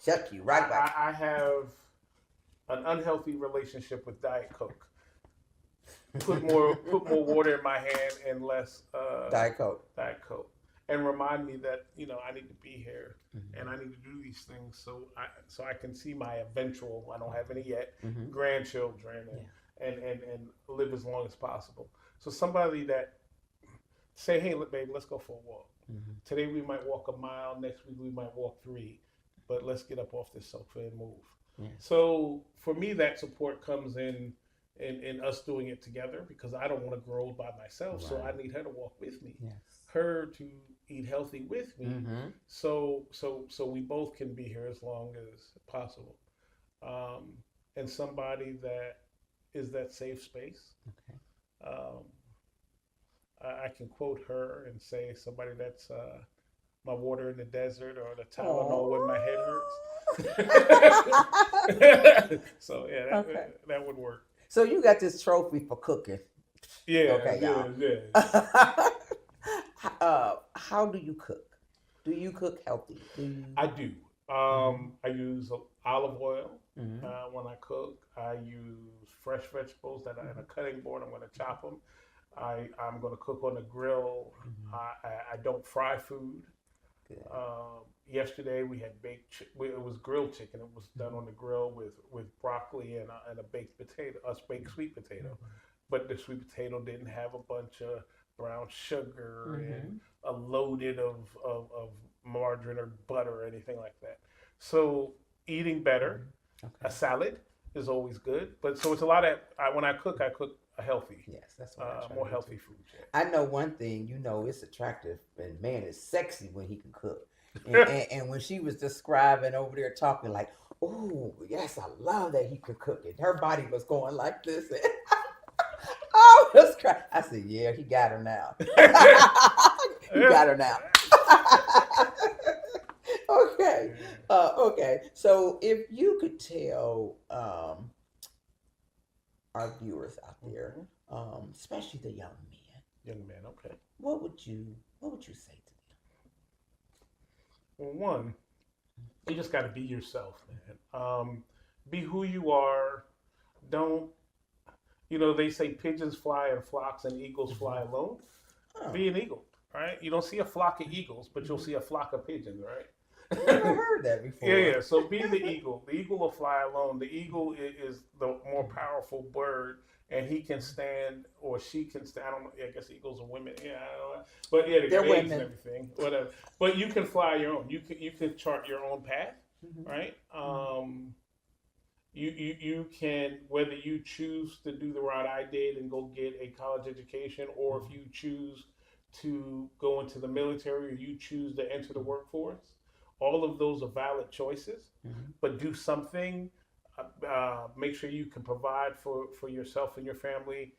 Check you right back. I have an unhealthy relationship with Diet Coke. Put more water in my hand and less Diet Coke. Diet Coke, and remind me that I need to be here Mhm. and I need to do these things so I can see my eventual, I don't have any yet, Mhm. grandchildren and live as long as possible. So somebody that say, hey, look, babe, let's go for a walk. Mhm. Today we might walk a mile. Next week we might walk 3, but let's get up off this sofa and move. Yeah. So for me, that support comes in us doing it together because I don't want to grow by myself. So I Right. need her to walk with me, Yes. her to eat healthy with me. Mm-hmm. So we both can be here as long as possible. And somebody that is that safe space. Okay. I can quote her and say somebody that's my water in the desert or the Tylenol when my head hurts. So yeah, that would work. So you got this trophy for cooking. Yeah. Okay, y'all. Yeah. How do you cook? Do you cook healthy? I do. I use olive oil Mhm. when I cook. I use fresh vegetables that are in a cutting board. I'm going to chop them. I'm going to cook on the grill. Mhm. I don't fry food. Good. Yesterday we had it was grilled chicken. It was done on the grill with broccoli and a baked potato, baked sweet potato. But the sweet potato didn't have a bunch of brown sugar and a loaded of margarine or butter or anything like that. So eating better, a salad is always good. But so it's a lot of when I cook a healthy. Yes, that's what I try more to healthy do. food. Yeah. I know one thing, it's attractive, and man, it's sexy when he can cook. And when she was describing over there talking like, oh, yes, I love that he can cook it. Her body was going like this. I was crying. I said, yeah, he got her now. He got her now. Okay. Okay. So if you could tell our viewers out there, especially the young men. Young man, okay. What would you say to them? Well, one, you just got to be yourself, man. Be who you are. Don't, they say pigeons fly in flocks and eagles fly alone. Oh. Be an eagle, right? You don't see a flock of eagles, but you'll see a flock of pigeons, right? I've never heard that before. Yeah. So be the eagle. The eagle will fly alone. The eagle is the more powerful bird, and he can stand, or she can stand. I don't know. I guess eagles are women. Yeah, I don't know. But yeah, They're grades women. and everything, whatever. But you can fly your own. You can chart your own path, right? You can, whether you choose to do the route I did and go get a college education, or if you choose to go into the military, or you choose to enter the workforce. All of those are valid choices, but do something. Make sure you can provide for yourself and your family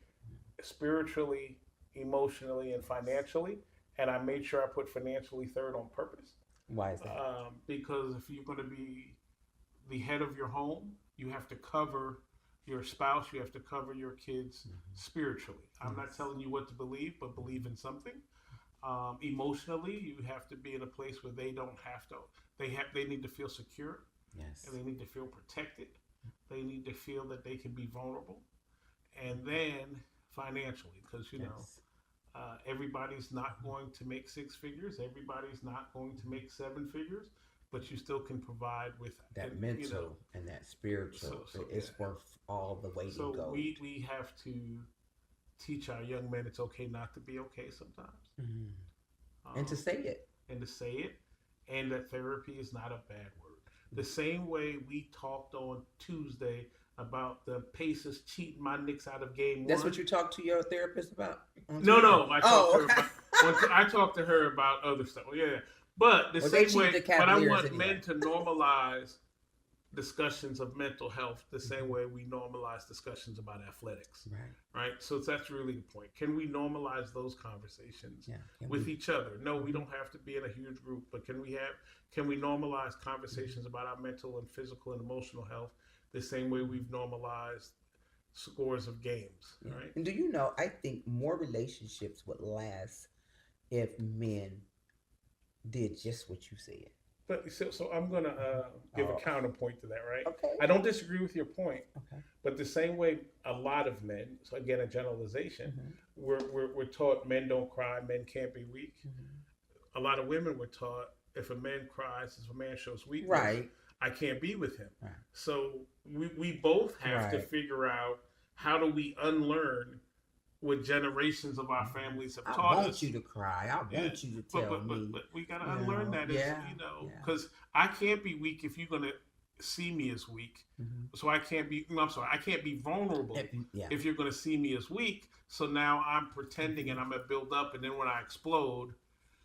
spiritually, emotionally, and financially. And I made sure I put financially third on purpose. Why is that? Because if you're going to be the head of your home, you have to cover your spouse, you have to cover your kids spiritually. I'm not telling you what to believe, but believe in something. Emotionally, you have to be in a place where they don't have to. They need to feel secure. Yes. And they need to feel protected. They need to feel that they can be vulnerable. And then financially, because everybody's not going to make 6 figures. Everybody's not going to make 7 figures. But you still can provide with that mental and that spiritual. So it's worth all the weight so in gold. we have to teach our young men it's okay not to be okay sometimes. And to say it. And that therapy is not a bad word. The same way we talked on Tuesday about the Pacers cheating my Knicks out of game 1. That's what you talked to your therapist about? No. I talked to her about other stuff. Yeah. But the same way, but I want men to normalize discussions of mental health the same way we normalize discussions about athletics, Right. right? So that's really the point. Can we normalize those conversations Yeah. with each other? No, we don't have to be in a huge group, but can we normalize conversations about our mental and physical and emotional health the same way we've normalized scores of games, Yeah. right? And do you know, I think more relationships would last if men did just what you said. But so I'm gonna give a Oh. counterpoint to that, right? Okay. I don't disagree with your point, Okay. but the same way a lot of men, so again a generalization, Mhm. we're taught men don't cry, men can't be weak. Mhm. A lot of women were taught if a man cries, if a man shows weakness, Right. I can't be with him. Right. So we both have to Right. figure out how do we unlearn what generations of our families have I taught want us. you to cry. I Yeah. want you to tell me. But we gotta you unlearn know, that, yeah, yeah. because I can't be weak if you're gonna see me as weak. Mhm. So I can't be. No, I'm sorry. I can't be vulnerable Yeah. if you're gonna see me as weak. So now I'm pretending and I'm gonna build up, and then when I explode,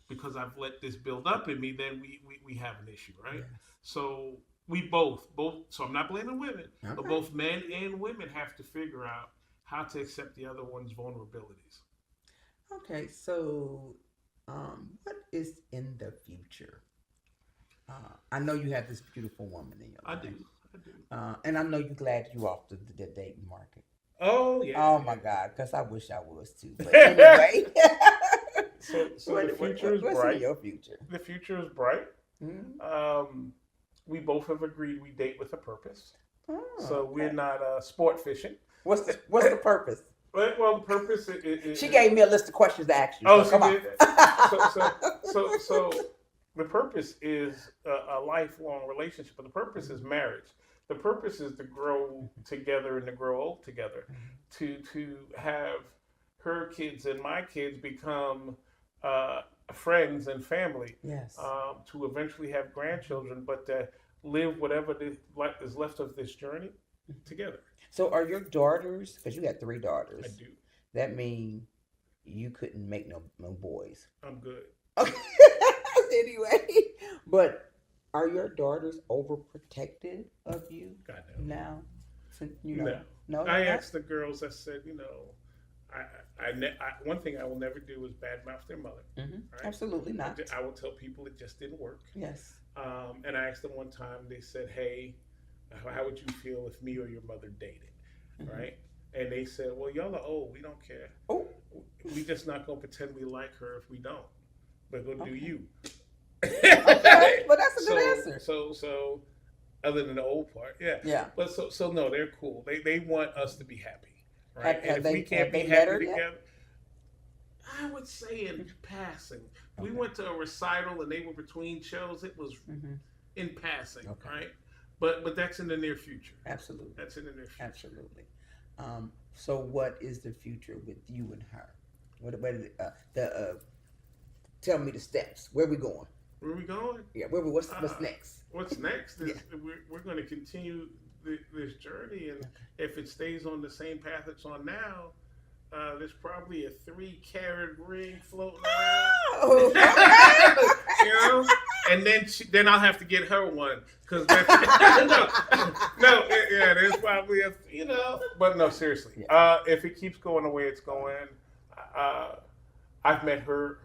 because I've let this build up in me, then we have an issue, right? Yes. So we both. So I'm not blaming women, but Okay. both men and women have to figure out how to accept the other one's vulnerabilities. Okay. So, what is in the future? I know you have this beautiful woman in your I life. do. And I know you're glad you off the dating market. Oh yeah. Oh my God, because I wish I was too. But anyway, So the future is what's bright. in your future? The future is bright. Mhm. We both have agreed we date with a purpose. Oh, So we're okay. not sport fishing. What's the purpose? Well, the purpose is She gave me a list of questions to ask you. Oh, so she come on. did. So the purpose is a lifelong relationship, but the purpose is marriage. The purpose is to grow together and to grow old together, to have her kids and my kids become friends and family, Yes. to eventually have grandchildren, but to live whatever is left of this journey together. So are your daughters? Because you got 3 daughters. I do. That means you couldn't make no boys. I'm good. Anyway, but are your daughters overprotective of you God knows. now? Since, you know, No. no. I they're not? asked the girls. I said, one thing I will never do is badmouth their mother. Mhm. Right? Absolutely not. I will tell people it just didn't work. Yes. And I asked them one time. They said, "Hey, how would you feel if me or your mother dated?" Mhm. Right? And they said, "Well, y'all are old. We don't care. Oh. We just not gonna pretend we like her if we don't. We're gonna do Okay. you." Okay, but that's a good answer. So, other than the old part, yeah. Yeah. But so no, they're cool. They want us to be happy, right? Have and they- if we can't have be they met her happy yet? together, I would say in passing. We Okay. went to a recital and they were between shows. It was Hmm. in passing, Okay. right? But that's in the near future. Absolutely. That's in the near future. Absolutely. So what is the future with you and her? What is it, tell me the steps. Where we going? Where are we going? Yeah. What's next? What's next is we're going to continue this journey, and if it stays on the same path it's on now, there's probably a 3-carat ring floating around. Oh, You know, and then I'll have to get her one because there's probably but no, seriously. If it keeps going the way it's going, I've met her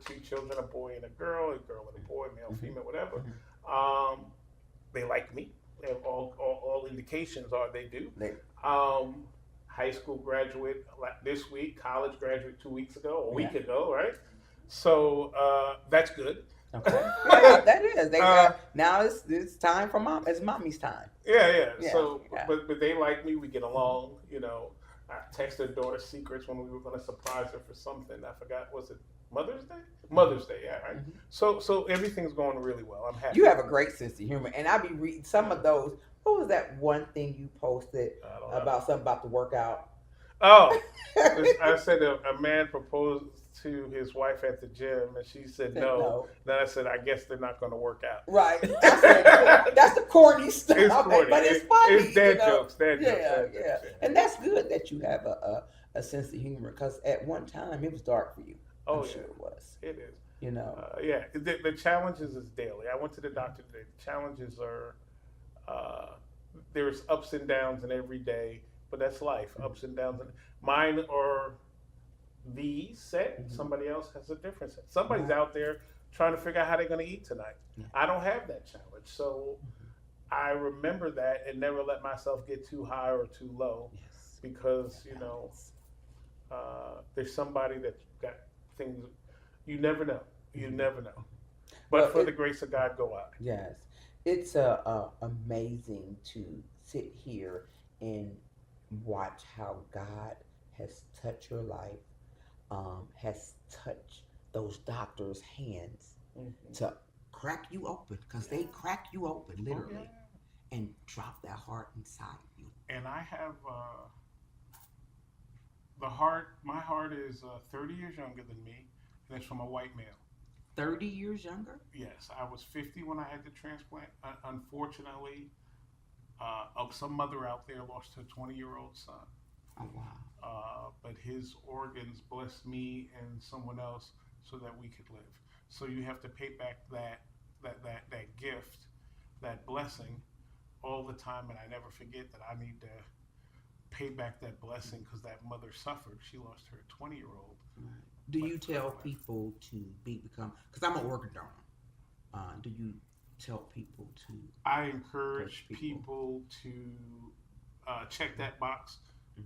2 children, a boy and a girl and a boy, male, female, whatever. They like me. And all indications are they do. High school graduate this week, college graduate 2 weeks ago, a week ago, right? So that's good. Okay. Yeah, that is. Now it's time for mom. It's mommy's time. Yeah. Yeah, So, yeah. but they like me. We get along. I texted daughter secrets when we were going to surprise her for something. I forgot. Was it Mother's Day? Mother's Day. Yeah. Right. Mhm. So everything's going really well. I'm happy. You have a great sense of humor, and I be reading some of those. What was that one thing you posted I don't know. about something about the workout? Oh, I said a man proposed to his wife at the gym, and she said no. Then I said, I guess they're not going to work out. Right. I said, that's the corny stuff. It's corny. But it's funny. It's dad you know? jokes. Dad jokes. Yeah. And that's good that you have a sense of humor, because at one time it was dark for you. Oh, I'm yeah. sure it was. It is. You know. The challenges is daily. I went to the doctor today. The challenges are There's ups and downs in every day, but that's life. Ups and downs. Mine are the set. Mhm. Somebody else has a different set. Somebody's Right. out there trying to figure out how they're going to eat tonight. Yeah. I don't have that challenge, so I remember that and never let myself get too high or too low Yes. because there's somebody that's got things you never know. You never know. But Well, for the grace of God, go I. Yes, it's amazing to sit here and watch how God has touched your life, has touched those doctors' hands Mhm. to crack you open, because they crack you open Oh, literally yeah. and drop that heart inside you. And I have the heart. My heart is 30 years younger than me, and it's from a white male. 30 years younger? Yes, I was 50 when I had the transplant. Unfortunately, some mother out there lost her 20-year-old son. Oh, wow. But his organs blessed me and someone else so that we could live. So you have to pay back that gift, that blessing, all the time. And I never forget that I need to pay back that blessing because that mother suffered. She lost her 20-year-old. Right. Do you tell people to become, because I'm an organ donor, do you tell people to? I encourage Encourage people to check that box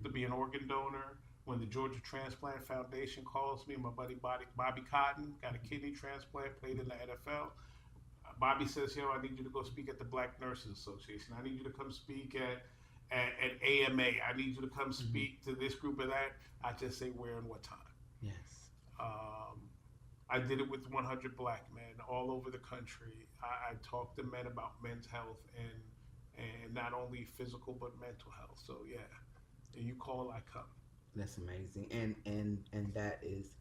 to be an organ donor. When the Georgia Transplant Foundation calls me, my buddy Bobby Cotton got a kidney transplant, played in the NFL. Bobby says, I need you to go speak at the Black Nurses Association. I need you to come speak at AMA. I need you to come speak to this group or that. I just say where and what time. Yes. I did it with 100 black men all over the country. I talked to men about men's health and not only physical but mental health. So yeah, you call, I come. That's amazing, and that is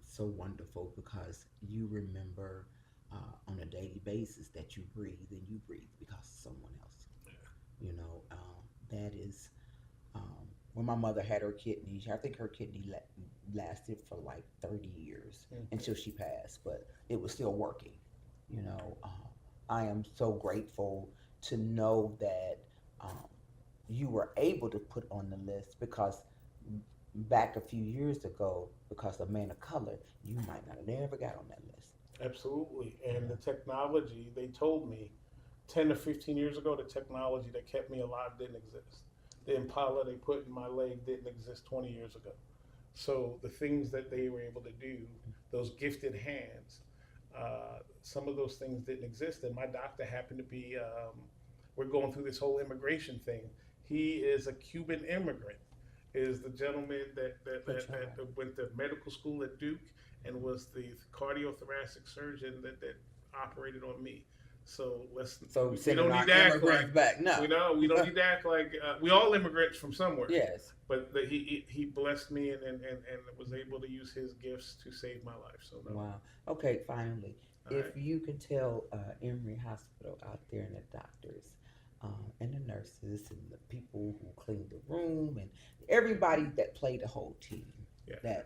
so wonderful because you remember on a daily basis that you breathe and you breathe because of someone else. Yeah. That is when my mother had her kidney. I think her kidney lasted for like 30 years until she passed, but it was still working. I am so grateful to know that you were able to put on the list because back a few years ago, because of man of color, you might not have never got on that list. Absolutely. And the technology, they told me 10 to 15 years ago, the technology that kept me alive didn't exist. The Impala they put in my leg didn't exist 20 years ago. So the things that they were able to do, those gifted hands, some of those things didn't exist. And my doctor happened to be, we're going through this whole immigration thing. He is a Cuban immigrant, is the gentleman that went to medical school at Duke and was the cardiothoracic surgeon that operated on me. So we don't need to act like back. No, we don't need to act like we all immigrants from somewhere. Yes, but he blessed me and was able to use his gifts to save my life. So no. Wow. Okay, finally, All if right. you could tell Emory Hospital out there and the doctors and the nurses and the people who cleaned the room and everybody that played the whole team, Yeah.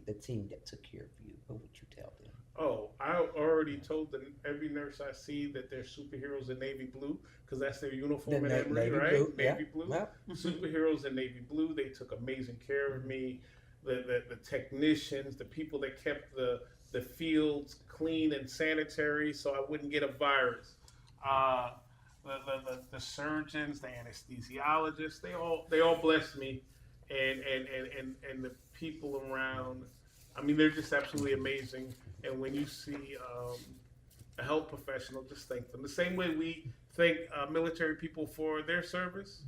the team that took care of you, what would you tell them? Oh, I already told every nurse I see that they're superheroes in navy blue because that's their uniform at Emory, Navy right? blue, Navy blue. Yep. Superheroes in navy blue. They took amazing care of me. The technicians, the people that kept the fields clean and sanitary so I wouldn't get a virus. The surgeons, the anesthesiologists, they all blessed me, and the people around. I mean, they're just absolutely amazing. And when you see a health professional, just thank them. The same way we thank military people for their service,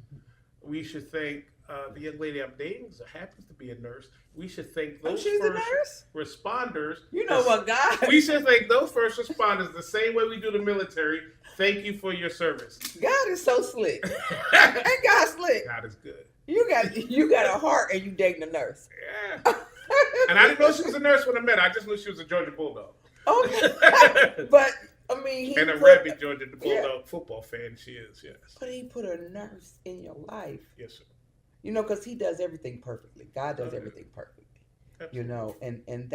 we should thank the young lady I'm dating who happens to be a nurse. We should thank those she's a first nurse? responders. You know what, God? We should thank those first responders the same way we do the military. Thank you for your service. God is so slick. Ain't God slick? God is good. You got a heart and you dating a nurse. Yeah. And I didn't know she was a nurse when I met her. I just knew she was a Georgia Bulldog. Okay. But I mean, And a rabid Georgia Bulldog football fan she is, yes. But he put a nurse in your life. Yes, sir. Because he does everything perfectly. God does Okay. everything perfectly. Absolutely. And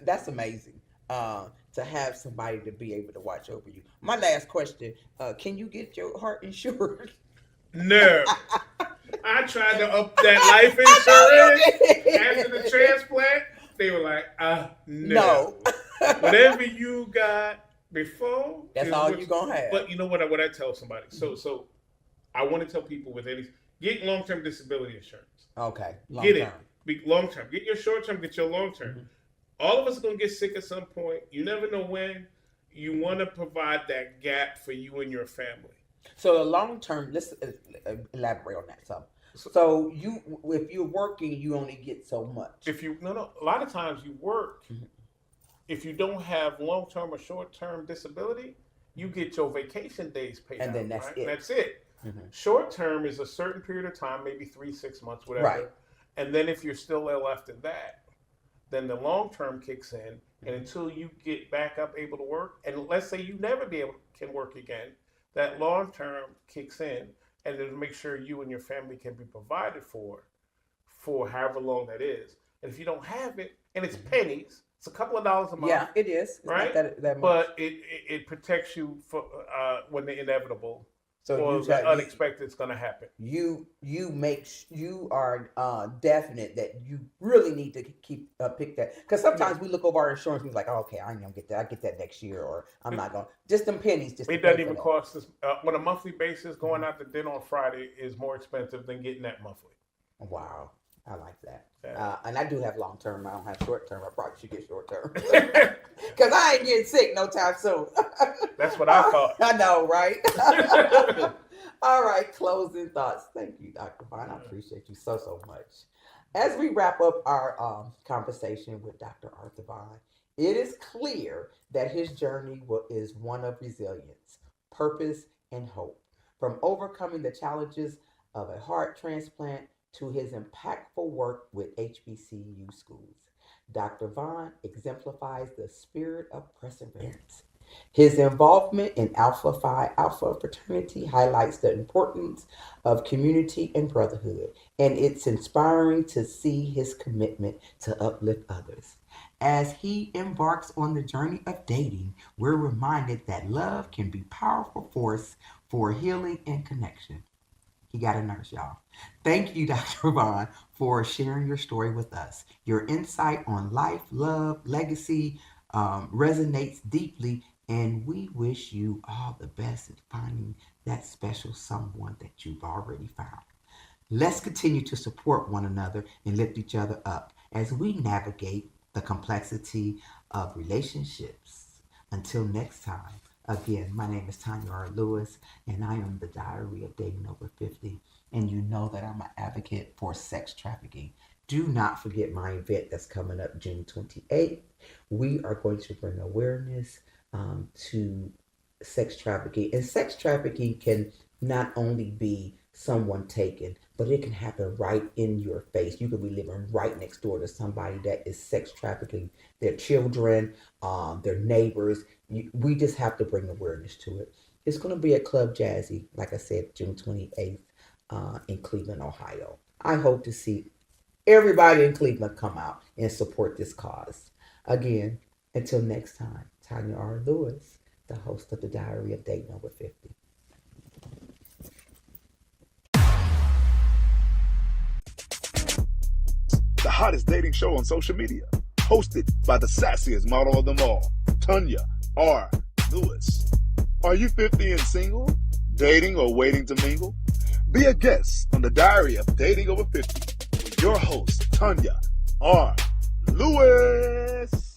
that's amazing. to have somebody to be able to watch over you. My last question: can you get your heart insured? No. I tried to up that life insurance after the transplant. They were like, no. Whatever you got before, that's all you're gonna have. But you know what I tell somebody? So I want to tell people with any, get long-term disability insurance. Okay. Get it. Be long-term. Get your short-term, get your long-term. Mm-hmm. All of us are gonna get sick at some point. You never know when. You want to provide that gap for you and your family. So the long-term, let's elaborate on that some. So you, if you're working, you only get so much. If you a lot of times you work. Mm-hmm. If you don't have long-term or short-term disability, you get your vacation days paid and out, then that's right? it. That's it. Mm-hmm. Short-term is a certain period of time, maybe 3-6 months, whatever. Right. And then if you're still ill after that, then the long-term kicks in, and until you get back up able to work, and let's say you never can work again, that long-term kicks in, and then make sure you and your family can be provided for however long that is. And if you don't have it, and it's pennies, it's a couple of dollars a month. Yeah, it is. It's right? Not that much. But it protects you for when the inevitable or the unexpected is going to happen. You are definite that you really need to keep pick that, because sometimes we look over our insurance and we're like, oh, okay, I ain't gonna get that. I get that next year, or I'm not gonna. Just them pennies. Just it doesn't even cost us on a monthly basis. Going out to dinner on Friday is more expensive than getting that monthly. Wow. I like that. And I do have long term. I don't have short term. I probably should get short term. Because I ain't getting sick no time soon. That's what I thought. I know, right? All right, closing thoughts. Thank you, Dr. Vaughn. I appreciate you so much. As we wrap up our conversation with Dr. Arthur Vaughn, it is clear that his journey is one of resilience, purpose, and hope. From overcoming the challenges of a heart transplant to his impactful work with HBCU schools, Dr. Vaughn exemplifies the spirit of perseverance. His involvement in Alpha Phi Alpha fraternity highlights the importance of community and brotherhood, and it's inspiring to see his commitment to uplift others. As he embarks on the journey of dating, we're reminded that love can be a powerful force for healing and connection. He got a nurse, y'all. Thank you, Dr. Vaughn, for sharing your story with us. Your insight on life, love, legacy resonates deeply, and we wish you all the best in finding that special someone that you've already found. Let's continue to support one another and lift each other up as we navigate the complexity of relationships. Until next time. Again, my name is Tanya R. Lewis, and I am the Diary of Dating Over 50. And you know that I'm an advocate for sex trafficking. Do not forget my event that's coming up June 28th. We are going to bring awareness to sex trafficking. And sex trafficking can not only be someone taken, but it can happen right in your face. You could be living right next door to somebody that is sex trafficking their children, their neighbors. We just have to bring awareness to it. It's going to be at Club Jazzy, like I said, June 28th in Cleveland, Ohio. I hope to see everybody in Cleveland come out and support this cause. Again, until next time, Tanya R. Lewis, the host of the Diary of Dating Over 50. The hottest dating show on social media, hosted by the sassiest model of them all, Tanya R. Lewis. Are you 50 and single, dating, or waiting to mingle? Be a guest on the Diary of Dating Over 50 with your host, Tanya R. Lewis.